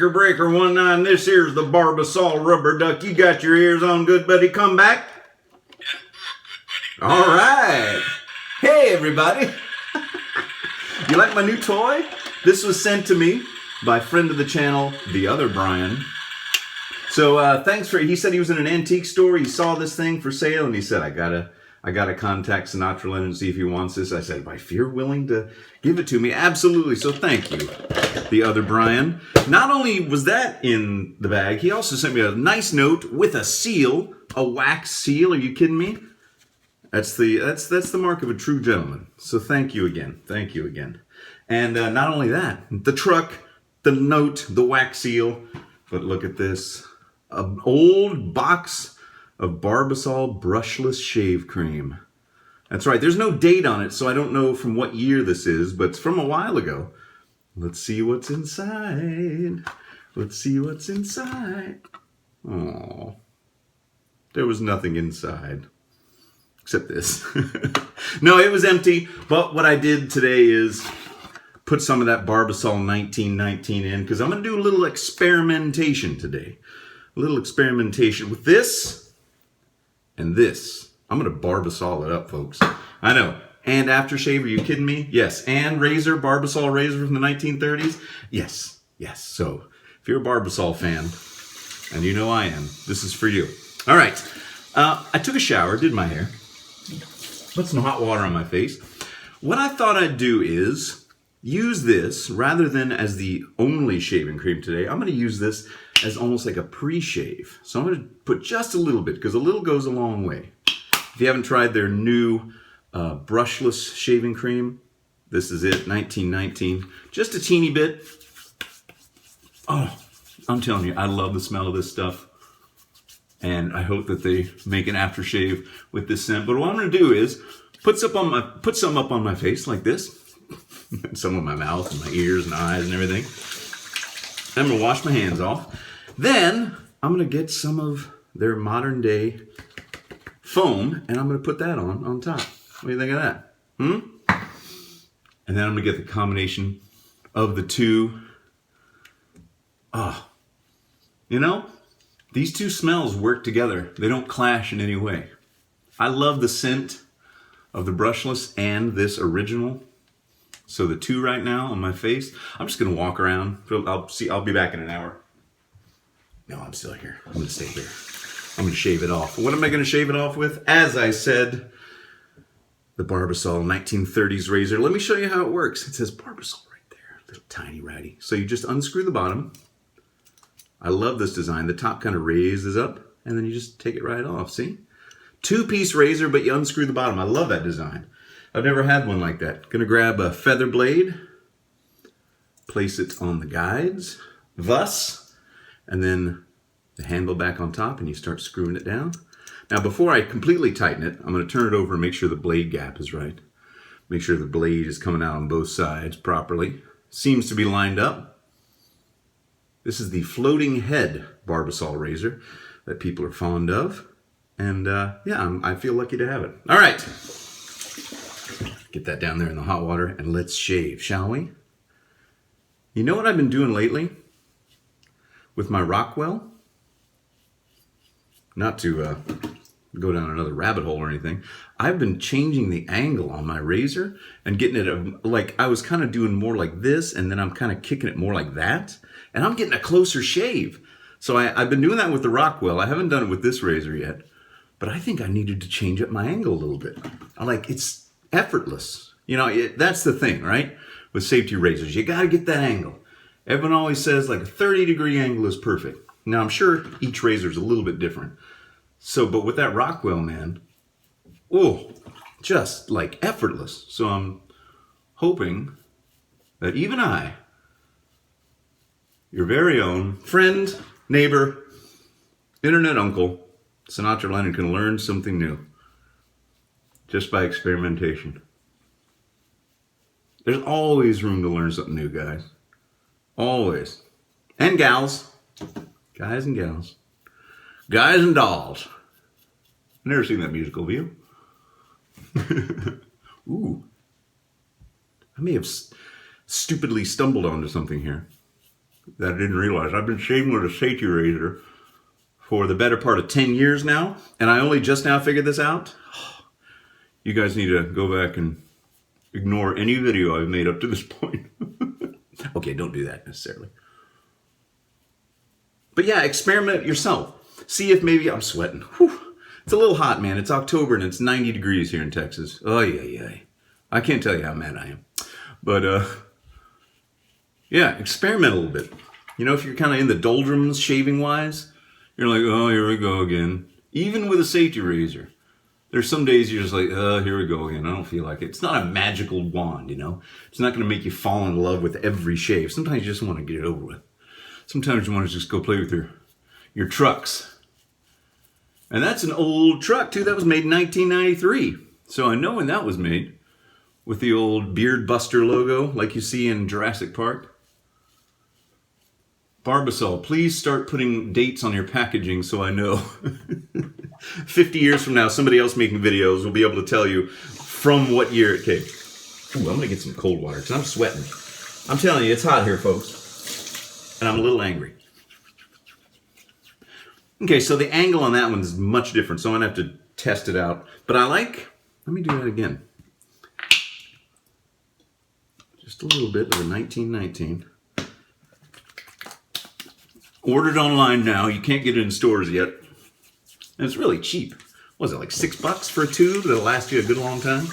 Breaker 19, this here's the Barbasol Rubber Duck. You got your ears on good, buddy? Come back. All right. Hey, everybody. You like my new toy? This was sent to me by friend of the channel, the other Brian. So thanks for, he said he was in an antique store. He saw this thing for sale and he said, I gotta contact Sinatra Leonard and see if he wants this. I said, if you're willing to give it to me, absolutely. So thank you, the other Brian. Not only was that in the bag, he also sent me a nice note with a seal, a wax seal. Are you kidding me? That's the mark of a true gentleman. So thank you again. Thank you again. And not only that, the truck, the note, the wax seal, but look at this. An old box of Barbasol Brushless shave cream. That's right, there's no date on it, so I don't know from what year this is, but it's from a while ago. Let's see what's inside. Let's see what's inside. Oh, there was nothing inside. Except this. No, it was empty, but what I did today is put some of that Barbasol 1919 in, because I'm going to do a little experimentation today. A little experimentation with this and this. I'm going to Barbasol it up, folks. I know. And aftershave, are you kidding me? Yes. And razor, Barbasol razor from the 1930s? Yes. Yes. So, if you're a Barbasol fan, and you know I am, this is for you. All right. I took a shower, did my hair, put some hot water on my face. What I thought I'd do is use this, rather than as the only shaving cream today, I'm going to use this as almost like a pre-shave. So I'm going to put just a little bit, because a little goes a long way. If you haven't tried their new brushless shaving cream, this is it, 1919. Just a teeny bit. Oh, I'm telling you, I love the smell of this stuff. And I hope that they make an aftershave with this scent. But what I'm going to do is put some up on my face like this. Some on my mouth and my ears and eyes and everything. I'm going to wash my hands off. Then I'm going to get some of their modern day foam and I'm going to put that on top. What do you think of that? And then I'm going to get the combination of the two. Oh, you know, these two smells work together. They don't clash in any way. I love the scent of the brushless and this original. So the two right now on my face, I'm just going to walk around. I'll be back in an hour. No, I'm still here. I'm going to stay here. I'm going to shave it off. What am I going to shave it off with? As I said, the Barbasol 1930s razor. Let me show you how it works. It says Barbasol right there. Little tiny ratty. So you just unscrew the bottom. I love this design. The top kind of raises up and then you just take it right off. See? Two-piece razor, but you unscrew the bottom. I love that design. I've never had one like that. Gonna grab a feather blade, place it on the guides, thus, and then the handle back on top, and you start screwing it down. Now, before I completely tighten it, I'm gonna turn it over and make sure the blade gap is right. Make sure the blade is coming out on both sides properly. Seems to be lined up. This is the floating head Barbasol razor that people are fond of. And yeah, I feel lucky to have it. All right. Get that down there in the hot water and let's shave, shall we? You know what I've been doing lately with my Rockwell? Not to go down another rabbit hole or anything. I've been changing the angle on my razor and getting it like I was kind of doing more like this and then I'm kind of kicking it more like that. And I'm getting a closer shave. So I've been doing that with the Rockwell. I haven't done it with this razor yet. But I think I needed to change up my angle a little bit. It's effortless. You know, that's the thing, right? With safety razors, you got to get that angle. Everyone always says like a 30-degree angle is perfect. Now, I'm sure each razor is a little bit different. So, but with that Rockwell, man, oh, just like effortless. So I'm hoping that even I, your very own friend, neighbor, internet uncle, Sinatra Leonard, can learn something new just by experimentation. There's always room to learn something new, guys. Always. And gals. Guys and gals. Guys and dolls. I've never seen that musical, have you? Ooh. I may have stupidly stumbled onto something here. that I didn't realize. I've been shaving with a safety razor for the better part of 10 years now, and I only just now figured this out. You guys need to go back and ignore any video I've made up to this point. Okay, don't do that necessarily. But yeah, experiment yourself. See if maybe I'm sweating. Whew. It's a little hot, man. It's October and it's 90 degrees here in Texas. Oh, yeah. I can't tell you how mad I am. But, yeah, experiment a little bit. You know, if you're kind of in the doldrums shaving-wise, you're like, oh, here we go again. Even with a safety razor. There's some days you're just like, oh, here we go again. I don't feel like it. It's not a magical wand, you know. It's not going to make you fall in love with every shave. Sometimes you just want to get it over with. Sometimes you want to just go play with your trucks. And that's an old truck, too. That was made in 1993. So I know when that was made. With the old Beard Buster logo, like you see in Jurassic Park. Barbasol, please start putting dates on your packaging so I know. 50 years from now, somebody else making videos will be able to tell you from what year it came. Ooh, I'm going to get some cold water because I'm sweating. I'm telling you, it's hot here, folks. And I'm a little angry. Okay, so the angle on that one is much different, so I'm going to have to test it out. But let me do that again. Just a little bit of a 1919. Ordered online now. You can't get it in stores yet. And it's really cheap. What was it, like $6 for a tube that'll last you a good long time?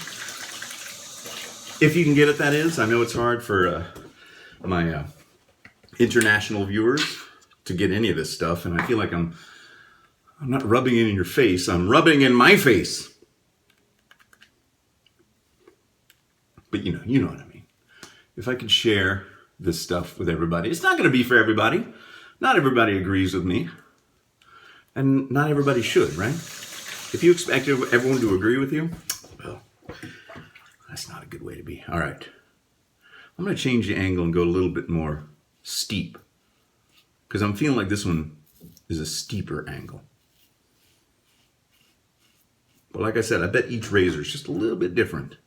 If you can get it, that is. I know it's hard for my international viewers to get any of this stuff, and I feel like I'm not rubbing it in your face. I'm rubbing in my face. But you know what I mean. If I could share this stuff with everybody. It's not going to be for everybody. Not everybody agrees with me. And not everybody should, right? If you expect everyone to agree with you, well, that's not a good way to be. All right. I'm going to change the angle and go a little bit more steep. Because I'm feeling like this one is a steeper angle. But like I said, I bet each razor is just a little bit different.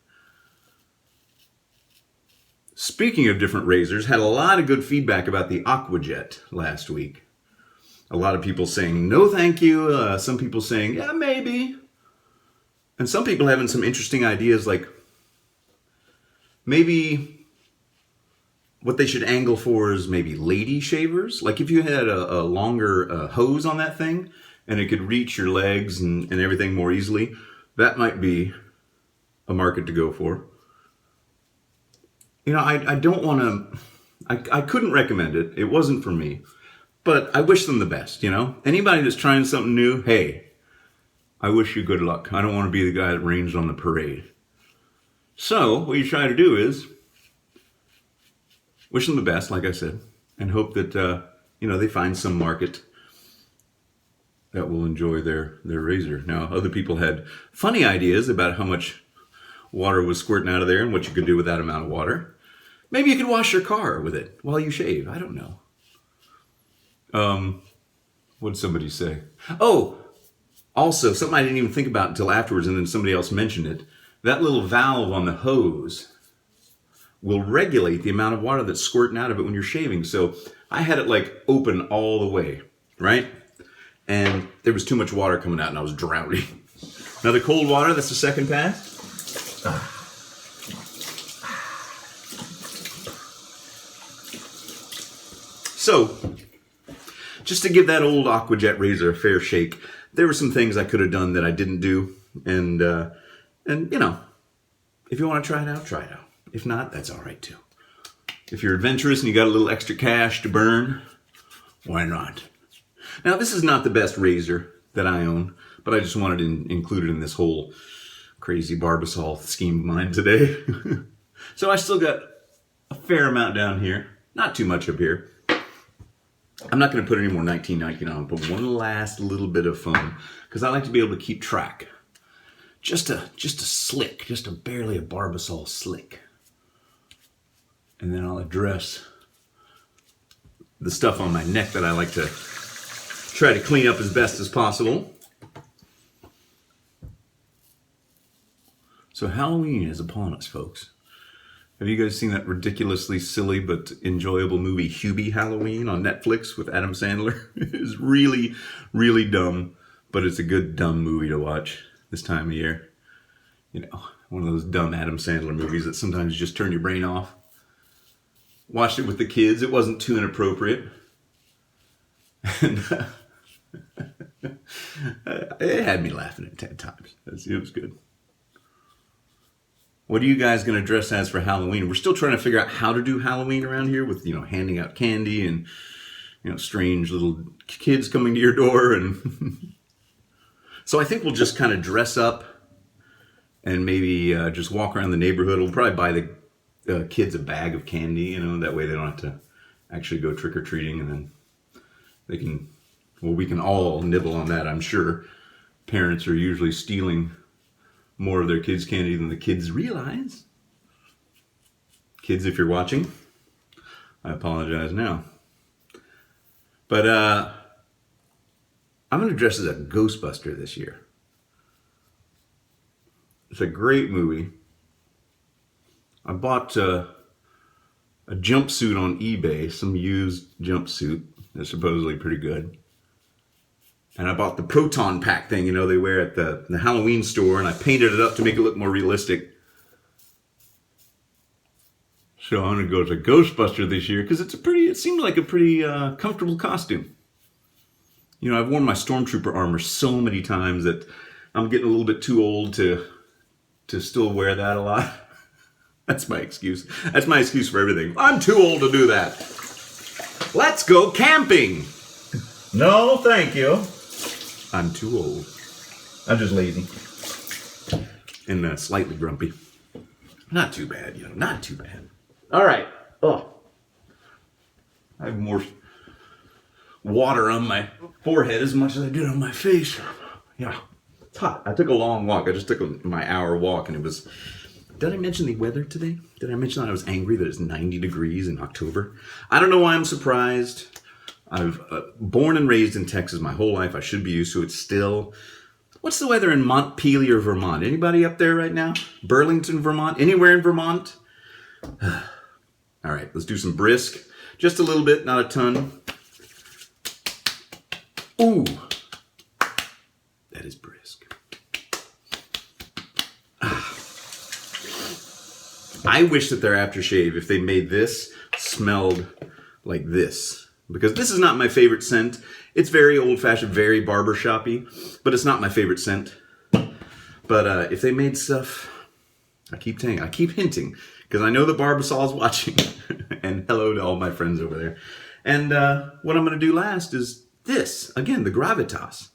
Speaking of different razors, had a lot of good feedback about the AquaJet last week. A lot of people saying, no thank you. Some people saying, yeah, maybe. And some people having some interesting ideas like maybe what they should angle for is maybe lady shavers. Like if you had a longer hose on that thing and it could reach your legs and everything more easily, that might be a market to go for. You know, I don't want to, I couldn't recommend it. It wasn't for me. But I wish them the best, you know? Anybody that's trying something new, hey, I wish you good luck. I don't want to be the guy that rains on the parade. So, what you try to do is wish them the best, like I said, and hope that, they find some market that will enjoy their razor. Now, other people had funny ideas about how much water was squirting out of there and what you could do with that amount of water. Maybe you could wash your car with it while you shave. I don't know. What did somebody say? Oh, also, something I didn't even think about until afterwards, and then somebody else mentioned it. That little valve on the hose will regulate the amount of water that's squirting out of it when you're shaving. So I had it like open all the way, right? And there was too much water coming out and I was drowning. Now the cold water, that's the second pass. So, just to give that old AquaJet razor a fair shake, there were some things I could have done that I didn't do. And you know, if you want to try it out, try it out. If not, that's all right too. If you're adventurous and you got a little extra cash to burn, why not? Now, this is not the best razor that I own, but I just wanted to include it in this whole crazy Barbasol scheme of mine today. So I still got a fair amount down here. Not too much up here. I'm not going to put any more 1919 on, but one last little bit of foam, because I like to be able to keep track. Just a slick, barely a Barbasol slick. And then I'll address the stuff on my neck that I like to try to clean up as best as possible. So Halloween is upon us, folks. Have you guys seen that ridiculously silly but enjoyable movie Hubie Halloween on Netflix with Adam Sandler? It is really, really dumb, but it's a good dumb movie to watch this time of year. You know, one of those dumb Adam Sandler movies that sometimes just turn your brain off. Watched it with the kids. It wasn't too inappropriate. And it had me laughing at 10 times. It was good. What are you guys going to dress as for Halloween? We're still trying to figure out how to do Halloween around here with, handing out candy and, strange little kids coming to your door. And so I think we'll just kind of dress up and maybe just walk around the neighborhood. We'll probably buy the kids a bag of candy, that way they don't have to actually go trick-or-treating, and then we can all nibble on that, I'm sure. Parents are usually stealing more of their kids' candy than the kids realize. Kids, if you're watching, I apologize now. But I'm going to dress as a Ghostbuster this year. It's a great movie. I bought a jumpsuit on eBay, some used jumpsuit that's supposedly pretty good. And I bought the proton pack thing, they wear at the Halloween store, and I painted it up to make it look more realistic. So I'm going to go as a Ghostbuster this year because it seemed like a pretty comfortable costume. I've worn my Stormtrooper armor so many times that I'm getting a little bit too old to still wear that a lot. That's my excuse. That's my excuse for everything. I'm too old to do that. Let's go camping. No, thank you. I'm too old. I'm just lazy. And slightly grumpy. Not too bad, not too bad. All right. Oh. I have more water on my forehead as much as I did on my face. Yeah. It's hot. I took a long walk. I just took my hour walk, and it was... Did I mention the weather today? Did I mention that I was angry that it's 90 degrees in October? I don't know why I'm surprised. I've born and raised in Texas my whole life. I should be used to it still. What's the weather in Montpelier, Vermont? Anybody up there right now? Burlington, Vermont? Anywhere in Vermont? All right, let's do some brisk. Just a little bit, not a ton. Ooh, that is brisk. I wish that their aftershave, if they made this, smelled like this. Because this is not my favorite scent. It's very old-fashioned, very barbershop-y, but it's not my favorite scent. But if they made stuff, I keep hinting, because I know the Barbasol's watching. And hello to all my friends over there. And what I'm going to do last is this. Again, the Gravitas.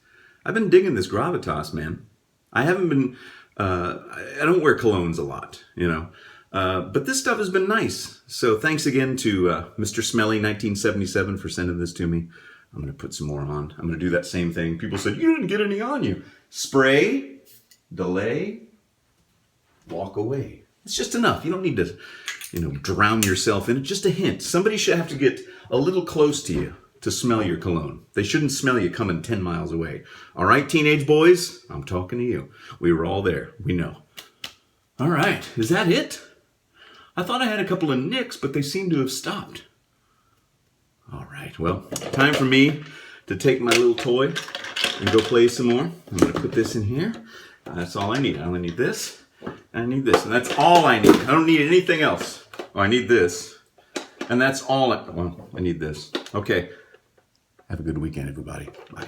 I've been digging this Gravitas, man. I haven't been... I don't wear colognes a lot, but this stuff has been nice. So thanks again to Mr. Smelly 1977 for sending this to me. I'm going to put some more on. I'm going to do that same thing. People said, you didn't get any on you. Spray, delay, walk away. It's just enough. You don't need to, drown yourself in it. Just a hint. Somebody should have to get a little close to you to smell your cologne. They shouldn't smell you coming 10 miles away. All right, teenage boys, I'm talking to you. We were all there. We know. All right, is that it? I thought I had a couple of nicks, but they seem to have stopped. All right, well, time for me to take my little toy and go play some more. I'm going to put this in here. That's all I need. I only need this, and I need this, and that's all I need. I don't need anything else. Oh, I need this, and that's all I need this. Okay, have a good weekend, everybody. Bye.